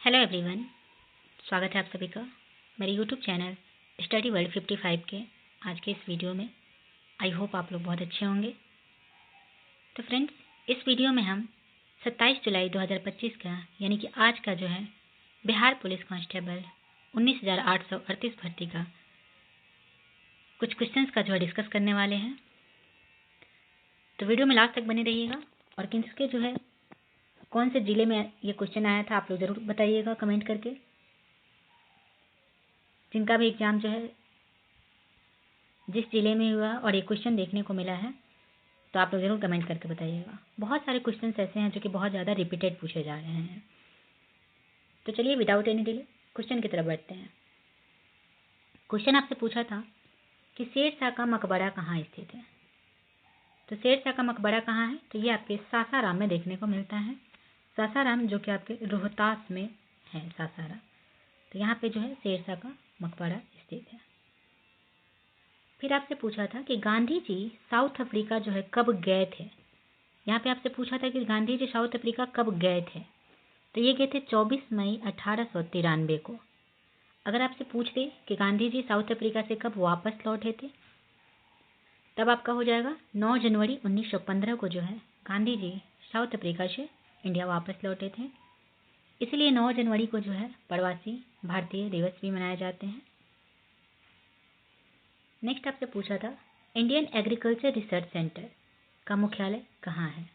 Hello everyone, स्वागत है आप सभी का मेरे यूट्यूब चैनल स्टडी वर्ल्ड 55 के आज के इस वीडियो में। आई होप आप लोग बहुत अच्छे होंगे। तो फ्रेंड्स, इस वीडियो में हम 27 जुलाई 2025 का यानी कि आज का जो है बिहार पुलिस कांस्टेबल 19,838 भर्ती का कुछ क्वेश्चंस का जो है डिस्कस करने वाले हैं। तो वीडियो में लास्ट तक बने रहिएगा और किसके जो है कौन से ज़िले में ये क्वेश्चन आया था आप लोग ज़रूर बताइएगा कमेंट करके। जिनका भी एग्ज़ाम जो है जिस ज़िले में हुआ और ये क्वेश्चन देखने को मिला है तो आप लोग ज़रूर कमेंट करके बताइएगा। बहुत सारे क्वेश्चंस ऐसे हैं जो कि बहुत ज़्यादा रिपीटेड पूछे जा रहे हैं। तो चलिए विदाउट एनी डिले क्वेश्चन की तरफ बढ़ते हैं। क्वेश्चन आपसे पूछा था कि शेरशाह का मकबरा कहाँ स्थित है। तो शेरशाह का मकबरा कहाँ है, तो ये आपके सासाराम में देखने को मिलता है। सासाराम जो कि आपके रोहतास में है सासाराम। तो यहाँ पे जो है शेरशाह का मकबरा स्थित है। फिर आपसे पूछा था कि गांधी जी साउथ अफ्रीका जो है कब गए थे। यहाँ पे आपसे पूछा था कि गांधी जी साउथ अफ्रीका कब गए थे। तो ये गए थे 24 मई 1893 को। अगर आपसे पूछ दे कि गांधी जी साउथ अफ्रीका से कब वापस लौटे थे, तब आपका हो जाएगा 9 जनवरी 1915 को जो है गांधी जी साउथ अफ्रीका से इंडिया वापस लौटे थे। इसलिए 9 जनवरी को जो है प्रवासी भारतीय दिवस भी मनाए जाते हैं। नेक्स्ट आपसे पूछा था इंडियन एग्रीकल्चर रिसर्च सेंटर का मुख्यालय कहाँ है।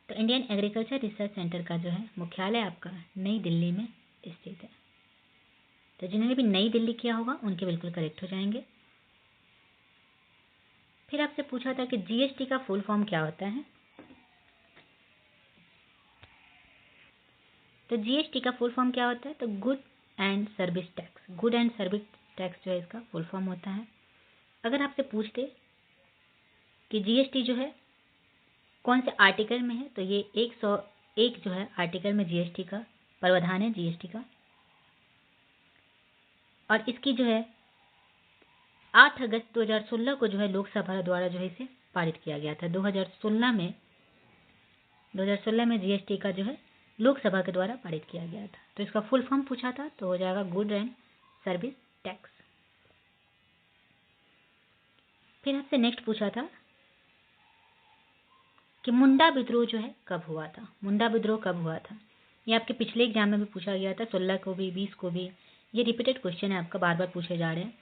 तो इंडियन एग्रीकल्चर रिसर्च सेंटर का जो है मुख्यालय आपका नई दिल्ली में स्थित है। तो जिन्होंने भी नई दिल्ली किया होगा उनके बिल्कुल करेक्ट हो जाएंगे। फिर आपसे पूछा था कि जीएसटी का फुल फॉर्म क्या होता है। तो जीएसटी का फुल फॉर्म क्या होता है, तो good and service tax. Good and service tax जो है इसका फुल फॉर्म होता है। अगर आपसे पूछते कि जीएसटी जो है कौन से आर्टिकल में है, तो ये 101 जो है आर्टिकल में जीएसटी का प्रावधान है जीएसटी का। और इसकी जो है 8 अगस्त 2016 को जो है लोकसभा द्वारा जो है इसे पारित किया गया था। 2016 में जीएसटी का जो है लोकसभा के द्वारा पारित किया गया था। तो इसका फुल फॉर्म पूछा था तो हो जाएगा गुड एंड सर्विस टैक्स। फिर आपसे नेक्स्ट पूछा था कि मुंडा विद्रोह जो है कब हुआ था। मुंडा विद्रोह कब हुआ था, ये आपके पिछले एग्जाम में भी पूछा गया था, 16 को भी 20 को भी। ये रिपीटेड क्वेश्चन है आपका, बार बार पूछे जा रहे हैं।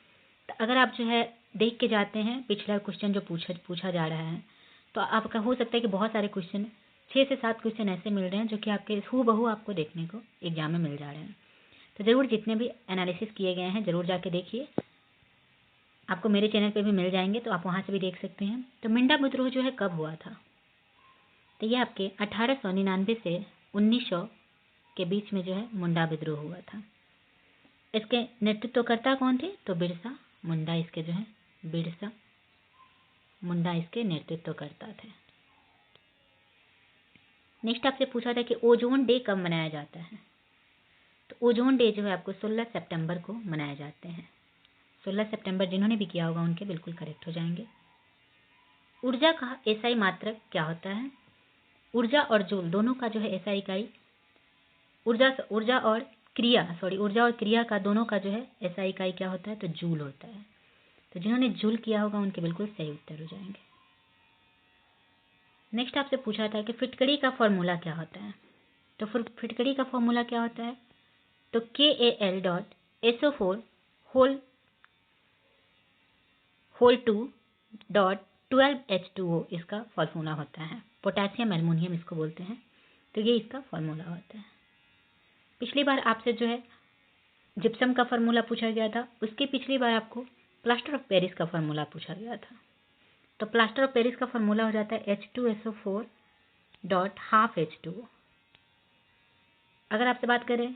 तो अगर आप जो है देख के जाते हैं पिछला क्वेश्चन जो पूछा जा रहा है, तो आपका हो सकता है कि बहुत सारे क्वेश्चन 6 से 7 क्वेश्चन ऐसे मिल रहे हैं जो कि आपके हूबहू आपको देखने को एग्जाम में मिल जा रहे हैं। तो ज़रूर जितने भी एनालिसिस किए गए हैं ज़रूर जाके देखिए, आपको मेरे चैनल पे भी मिल जाएंगे, तो आप वहाँ से भी देख सकते हैं। तो मुंडा विद्रोह जो है कब हुआ था, तो ये आपके 1899 से 1900 के बीच में जो है मुंडा विद्रोह हुआ था। इसके नेतृत्वकर्ता कौन थे, तो बिरसा मुंडा इसके जो है बिरसा मुंडा इसके नेतृत्वकर्ता थे। नेक्स्ट आपसे पूछा था कि ओजोन डे कब मनाया जाता है। तो ओजोन डे जो है आपको 16 सितंबर को मनाए जाते हैं। 16 सितंबर जिन्होंने भी किया होगा उनके बिल्कुल करेक्ट हो जाएंगे। ऊर्जा का एसआई मात्रक क्या होता है। ऊर्जा और जूल दोनों का जो है एसआई इकाई, ऊर्जा और क्रिया का दोनों का जो है एसआई इकाई क्या होता है, तो जूल होता है। तो जिन्होंने जूल किया होगा उनके बिल्कुल सही उत्तर हो जाएंगे। नेक्स्ट आपसे पूछा था कि फिटकरी का फॉर्मूला क्या होता है। तो फिटकरी का फॉर्मूला क्या होता है, तो KAL.SO4 होल 2.12H2O इसका फॉर्मूला होता है। पोटेशियम एल्युमिनियम इसको बोलते हैं। तो ये इसका फॉर्मूला होता है। पिछली बार आपसे जो है जिप्सम का फॉर्मूला पूछा गया था, उसके पिछली बार आपको प्लास्टर ऑफ पेरिस का फॉर्मूला पूछा गया था। तो प्लास्टर ऑफ पेरिस का फॉर्मूला हो जाता है H2SO4.12H2O। अगर आपसे बात करें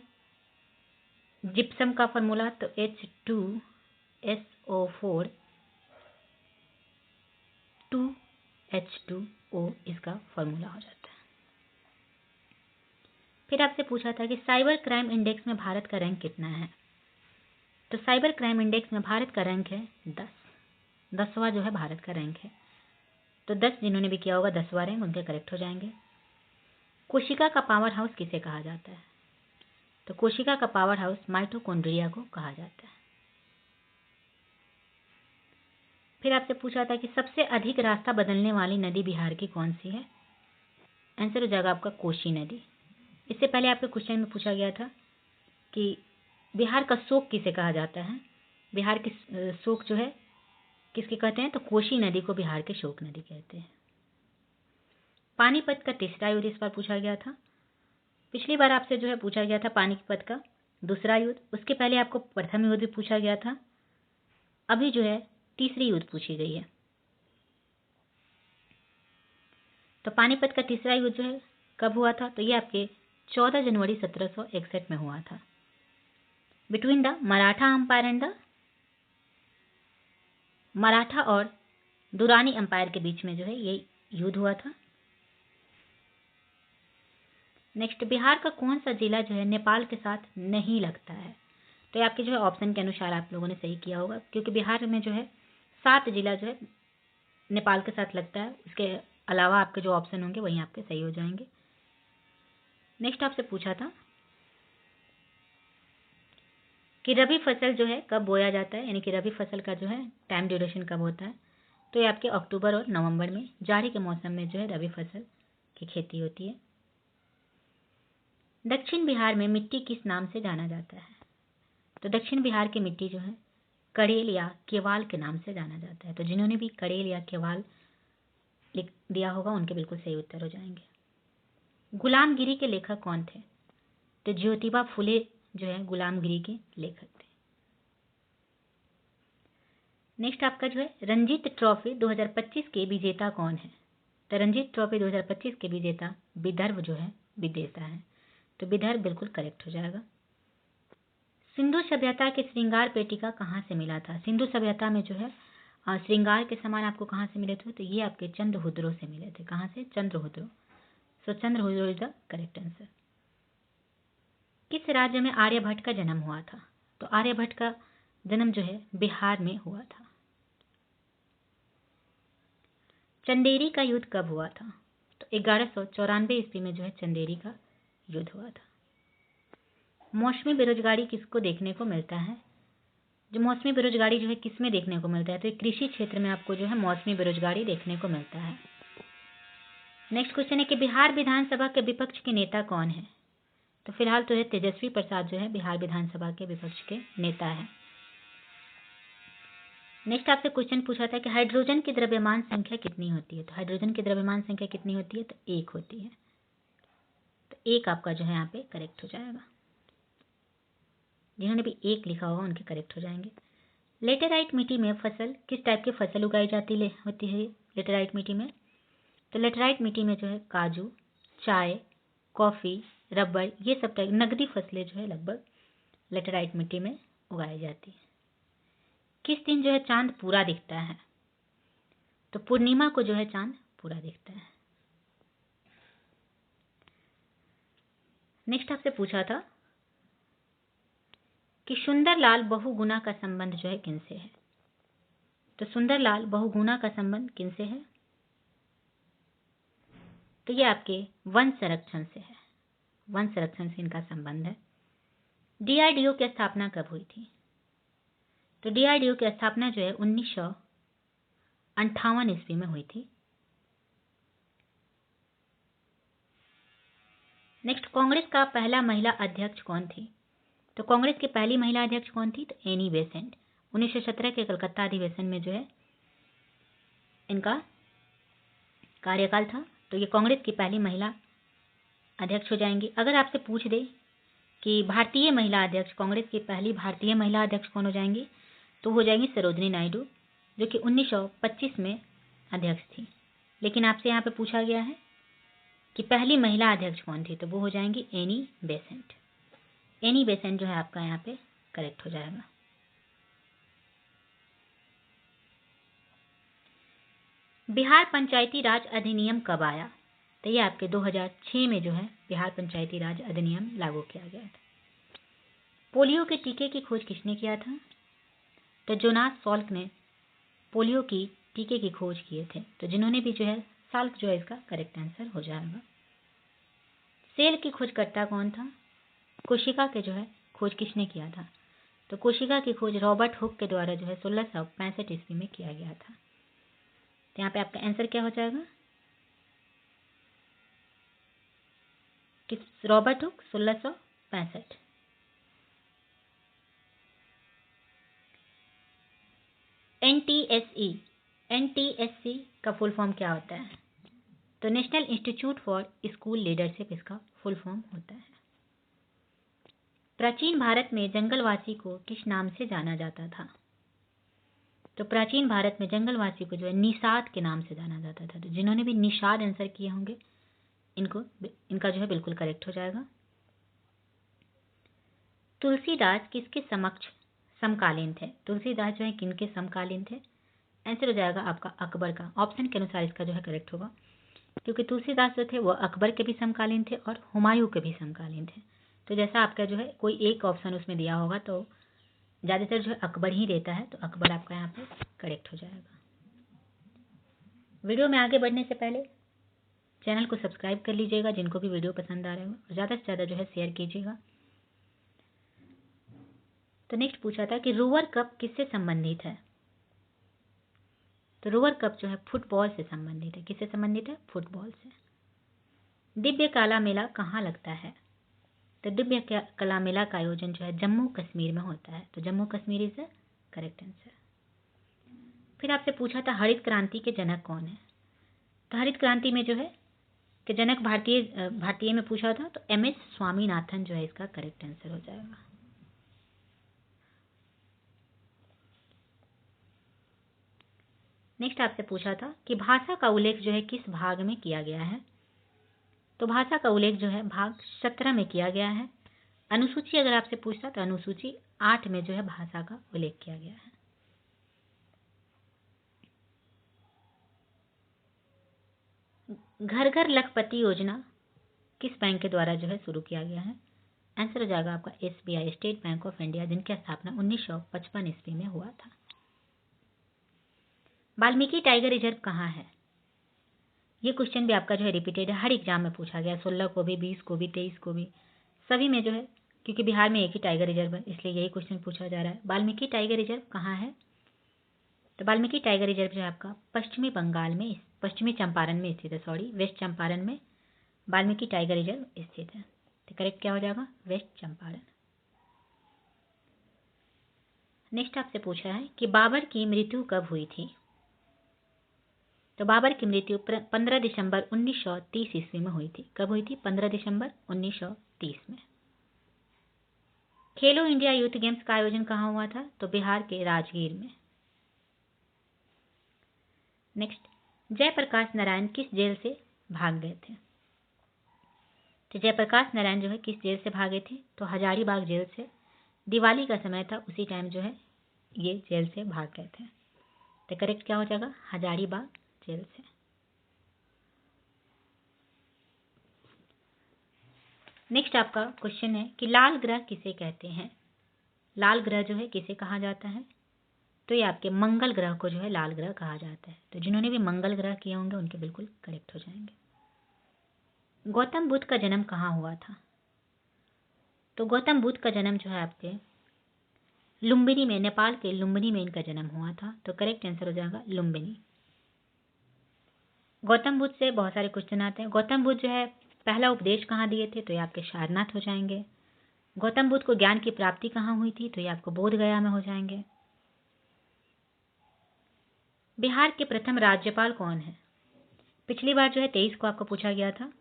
जिप्सम का फॉर्मूला, तो H2SO4 2H2O इसका फॉर्मूला हो जाता है। फिर आपसे पूछा था कि साइबर क्राइम इंडेक्स में भारत का रैंक कितना है। तो साइबर क्राइम इंडेक्स में भारत का रैंक है 10वां जो है भारत का रैंक है। तो 10 जिन्होंने भी किया होगा 10वां रैंक उनके करेक्ट हो जाएंगे। कोशिका का पावर हाउस किसे कहा जाता है? तो कोशिका का पावर हाउस माइटोकॉन्ड्रिया को कहा जाता है। फिर आपसे पूछा था कि सबसे अधिक रास्ता बदलने वाली नदी बिहार की कौन सी है? आंसर हो जाएगा आपका कोसी नदी। इससे पहले आपके क्वेश्चन में पूछा गया था कि बिहार का शोक किसे कहा जाता है? बिहार की शोक जो है किसके कहते हैं? तो कोसी नदी को बिहार के शोक नदी कहते हैं। पानीपत का तीसरा युद्ध इस बार पूछा गया था। पिछली बार आपसे जो है पूछा गया था पानीपत का दूसरा युद्ध, उसके पहले आपको प्रथम युद्ध भी पूछा गया था। अभी जो है तीसरी युद्ध पूछी गई है। तो पानीपत का तीसरा युद्ध जो है कब हुआ था? तो ये आपके 14 जनवरी 1761 में हुआ था। Between the Maratha umpire and the Maratha और दुरानी अंपायर के बीच में जो है ये युद्ध हुआ था। नेक्स्ट, बिहार का कौन सा जिला जो है नेपाल के साथ नहीं लगता है? तो ये आपके जो है ऑप्शन के अनुसार आप लोगों ने सही किया होगा, क्योंकि बिहार में जो है 7 जिला जो है नेपाल के साथ लगता है। इसके अलावा आपके जो ऑप्शन होंगे वही आपके सही हो जाएंगे। नेक्स्ट आपसे पूछा था कि रबी फसल जो है कब बोया जाता है, यानी कि रबी फसल का जो है टाइम ड्यूरेशन कब होता है? तो ये आपके अक्टूबर और नवंबर में जाड़ी के मौसम में जो है रबी फसल की खेती होती है। दक्षिण बिहार में मिट्टी किस नाम से जाना जाता है? तो दक्षिण बिहार की मिट्टी जो है कड़ेल या केवाल के नाम से जाना जाता है। तो जिन्होंने भी कड़ेल या केवाल लिख दिया होगा उनके बिल्कुल सही उत्तर हो जाएंगे। गुलामगिरी के लेखक कौन थे? तो ज्योतिबा फुले जो है गुलामगिरी के लेखक थे। नेक्स्ट आपका जो है रणजीत ट्रॉफी 2025 के विजेता कौन है? तो रणजीत ट्रॉफी 2025 के विजेता विदर्भ जो है विजेता है। तो विदर्भ बिल्कुल करेक्ट हो जाएगा। सिंधु सभ्यता के श्रृंगार पेटिका कहाँ से मिला था? सिंधु सभ्यता में जो है श्रृंगार के सामान आपको कहाँ से मिले थे? तो ये आपके चंद्रहुद्रो से मिले थे। कहाँ से? चंद्रहुद्रो। सो चंद्रहुद्रो इज द करेक्ट आंसर। किस राज्य में आर्यभट्ट का जन्म हुआ था? तो आर्यभट्ट का जन्म जो है बिहार में हुआ था। चंदेरी का युद्ध कब हुआ था? तो 1194 ईस्वी में जो है चंदेरी का युद्ध हुआ था। मौसमी बेरोजगारी किसको देखने को मिलता है? जो मौसमी बेरोजगारी जो है किसमें देखने को मिलता है? तो कृषि क्षेत्र में आपको जो है मौसमी बेरोजगारी देखने को मिलता है। नेक्स्ट क्वेश्चन है कि बिहार विधानसभा के विपक्ष के नेता कौन है? तो फिलहाल तो है तेजस्वी प्रसाद जो है बिहार विधानसभा के विपक्ष के नेता है। नेक्स्ट आपसे क्वेश्चन पूछा था कि हाइड्रोजन की द्रव्यमान संख्या कितनी होती है? तो हाइड्रोजन की द्रव्यमान संख्या कितनी होती है? तो 1 होती है। तो 1 आपका जो है यहाँ पे करेक्ट हो जाएगा। जिन्होंने भी 1 लिखा होगा उनके करेक्ट हो जाएंगे। लेटेराइट मिट्टी में फसल किस टाइप की फसल उगाई होती है लेटेराइट मिट्टी में? तो लेटेराइट मिट्टी में जो है काजू, चाय, कॉफ़ी, रबर, ये सब टाइप नकदी फसलें जो है लगभग लेटेराइट मिट्टी में उगाई जाती है। किस दिन जो है चांद पूरा दिखता है? तो पूर्णिमा को जो है चांद पूरा दिखता है। नेक्स्ट आपसे पूछा था कि सुंदरलाल बहुगुणा का संबंध जो है किनसे है? तो सुंदरलाल बहुगुणा का संबंध किनसे है? तो ये आपके वन संरक्षण से है। वन संरक्षण से इनका संबंध है। डीआरडीओ की स्थापना कब हुई थी? तो डीआरडीओ की स्थापना जो है 1958 ईस्वी में हुई थी। नेक्स्ट, कांग्रेस का पहला महिला अध्यक्ष कौन थी? तो कांग्रेस की पहली महिला अध्यक्ष कौन थी? तो एनी बेसेंट। 1917 के कलकत्ता अधिवेशन में जो है इनका कार्यकाल था। तो ये कांग्रेस की पहली महिला अध्यक्ष हो जाएंगी। अगर आपसे पूछ दे कि भारतीय महिला अध्यक्ष, कांग्रेस की पहली भारतीय महिला अध्यक्ष कौन हो जाएंगी? तो हो जाएंगी सरोजिनी नायडू, जो कि 1925 में अध्यक्ष थी। लेकिन आपसे यहाँ पे पूछा गया है कि पहली महिला अध्यक्ष कौन थी? तो वो हो जाएंगी एनी बेसेंट। एनी बेसेंट जो है आपका यहाँ पे करेक्ट हो जाएगा। बिहार पंचायती राज अधिनियम कब आया? तो ये आपके 2006 में जो है बिहार पंचायती राज अधिनियम लागू किया गया था। पोलियो के टीके की खोज किसने किया था? तो जोनास सॉल्क ने पोलियो की टीके की खोज किए थे। तो जिन्होंने भी जो है साल्क जो है इसका करेक्ट आंसर हो जाएगा। सेल की खोजकर्ता कौन था? कोशिका के जो है खोज किसने किया था? तो कोशिका की खोज रॉबर्ट हुक के द्वारा जो है 1665 ईस्वी में किया गया था। तो यहाँ पे आपका आंसर क्या हो जाएगा कि रॉबर्ट हुक 1665। एनटीएसई, एनटीएससी का फुल फॉर्म क्या होता है? तो national institute for school leadership इसका फुल फॉर्म होता है। प्राचीन भारत में जंगलवासी को किस नाम से जाना जाता था? तो प्राचीन भारत में जंगलवासी को जो है निषाद के नाम से जाना जाता था। तो जिन्होंने भी निषाद आंसर किए होंगे इनका जो है बिल्कुल करेक्ट हो जाएगा। तुलसीदास किसके समक्ष समकालीन थे? तुलसीदास जो है किनके समकालीन थे? आंसर हो जाएगा आपका अकबर का। ऑप्शन के अनुसार इसका जो है करेक्ट होगा, क्योंकि तुलसीदास जो थे वो अकबर के भी समकालीन थे और हुमायूं के भी समकालीन थे। तो जैसा आपका जो है कोई एक ऑप्शन उसमें दिया होगा तो ज़्यादातर जो है अकबर ही देता है, तो अकबर आपका यहाँ पे करेक्ट हो जाएगा। वीडियो में आगे बढ़ने से पहले चैनल को सब्सक्राइब कर लीजिएगा जिनको भी वीडियो पसंद आ रहे हो, और ज़्यादा से ज़्यादा जो है शेयर कीजिएगा। तो नेक्स्ट पूछा था कि रूवर कप किससे संबंधित है? तो रूवर कप जो है फुटबॉल से संबंधित है। किससे संबंधित है? फुटबॉल से। दिव्य कला मेला कहाँ लगता है? तो दिव्य कला मेला का आयोजन जो है जम्मू कश्मीर में होता है। तो Jammu Kashmir is the correct answer. फिर आपसे पूछा था हरित क्रांति के जनक कौन है? तो हरित क्रांति में जो है कि जनक भारतीय में पूछा था तो एमएस स्वामीनाथन जो है इसका करेक्ट आंसर हो जाएगा। नेक्स्ट आपसे पूछा था कि भाषा का उल्लेख जो है किस भाग में किया गया है? तो भाषा का उल्लेख जो है भाग 17 में किया गया है। अनुसूची अगर आपसे पूछता तो अनुसूची 8 में जो है भाषा का उल्लेख किया गया है। घर घर लखपति योजना किस बैंक के द्वारा जो है शुरू किया गया है? आंसर हो जाएगा आपका SBI, state bank of India, जिनकी स्थापना 1955 ईस्वी में हुआ था। वाल्मीकि टाइगर रिजर्व कहाँ है? ये क्वेश्चन भी आपका जो है रिपीटेड है, हर एग्जाम में पूछा गया, 16 को भी, 20 को भी, 23 को भी, सभी में जो है, क्योंकि बिहार में एक ही टाइगर रिजर्व है इसलिए यही क्वेश्चन पूछा जा रहा है। वाल्मीकि टाइगर रिजर्व कहाँ है? तो वाल्मीकि टाइगर रिजर्व जो है आपका पश्चिमी बंगाल में, पश्चिमी चंपारण में स्थित है, वेस्ट चंपारण में वाल्मीकि टाइगर रिजर्व स्थित है। तो करेक्ट क्या हो जाएगा? वेस्ट चंपारण। नेक्स्ट आपसे पूछा है कि बाबर की मृत्यु कब हुई थी? तो बाबर की मृत्यु 15 दिसंबर 1930 ईस्वी में हुई थी। कब हुई थी? 15 दिसंबर 1930 में। खेलो इंडिया यूथ गेम्स का आयोजन कहाँ हुआ था? तो बिहार के राजगीर में। नेक्स्ट, जयप्रकाश नारायण किस जेल से भाग गए थे? तो जयप्रकाश नारायण जो है किस जेल से भागे थे? तो हजारीबाग जेल से। दिवाली का समय था, उसी टाइम जो है ये जेल से भाग गए थे। तो करेक्ट क्या हो जाएगा? हजारीबाग जेल से। नेक्स्ट आपका क्वेश्चन है कि लाल ग्रह किसे कहते हैं? लाल ग्रह जो है किसे कहा जाता है? तो ये आपके मंगल ग्रह को जो है लाल ग्रह कहा जाता है। तो जिन्होंने भी मंगल ग्रह किए होंगे उनके बिल्कुल करेक्ट हो जाएंगे। गौतम बुद्ध का जन्म कहाँ हुआ था? तो गौतम बुद्ध का जन्म जो है आपके लुम्बिनी में, नेपाल के लुम्बिनी में इनका जन्म हुआ था। तो करेक्ट आंसर हो जाएगा लुम्बिनी। गौतम बुद्ध से बहुत सारे क्वेश्चन आते हैं। गौतम बुद्ध जो है पहला उपदेश कहाँ दिए थे? तो ये आपके सारनाथ हो जाएंगे। गौतम बुद्ध को ज्ञान की प्राप्ति कहाँ हुई थी? तो ये आपको बोध गया में हो जाएंगे। बिहार के प्रथम राज्यपाल कौन है? पिछली बार जो है 23 को आपको पूछा गया था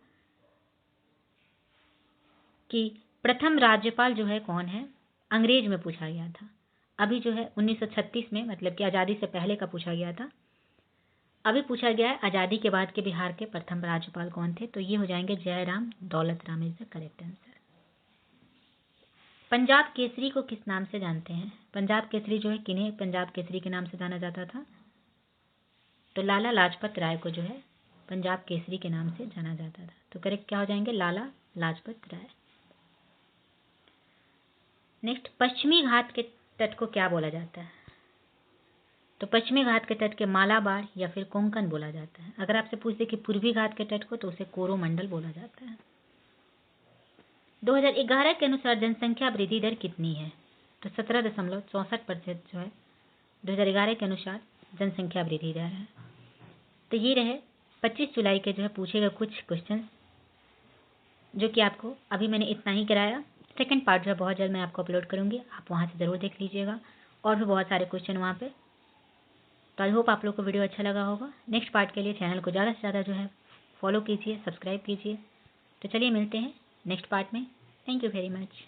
कि प्रथम राज्यपाल जो है कौन है, अंग्रेज में पूछा गया था। अभी जो है 1936 में, मतलब कि आज़ादी से पहले का पूछा गया था। अभी पूछा गया है आज़ादी के बाद के बिहार के प्रथम राज्यपाल कौन थे? तो ये हो जाएंगे Jairam Daulat Ram is the correct answer. Punjab Kesari को किस नाम से जानते हैं? पंजाब केसरी जो है किन्हें पंजाब केसरी के नाम से जाना जाता था? तो लाला लाजपत राय को जो है पंजाब केसरी के नाम से जाना जाता था। तो करेक्ट क्या हो जाएंगे? लाला लाजपत राय। नेक्स्ट, पश्चिमी घाट के तट को क्या बोला जाता है? तो पश्चिमी घाट के तट के मालाबार या फिर कोंकण बोला जाता है। अगर आपसे पूछ दे कि पूर्वी घाट के तट को, तो उसे कोरोमंडल बोला जाता है। 2011 के अनुसार जनसंख्या वृद्धि दर कितनी है? तो 17.64% जो है 2011 के अनुसार जनसंख्या वृद्धि दर है। तो ये रहे 25 जुलाई के जो है पूछे गए कुछ क्वेश्चन, जो कि आपको अभी मैंने इतना ही कराया। सेकंड पार्ट जो है बहुत जल्द मैं आपको अपलोड करूँगी, आप वहाँ से ज़रूर देख लीजिएगा, और भी बहुत सारे क्वेश्चन वहाँ पे। तो आई होप आप लोग को वीडियो अच्छा लगा होगा। नेक्स्ट पार्ट के लिए चैनल को ज़्यादा से ज़्यादा जो है फॉलो कीजिए, सब्सक्राइब कीजिए। तो चलिए मिलते हैं नेक्स्ट पार्ट में। Thank you very much.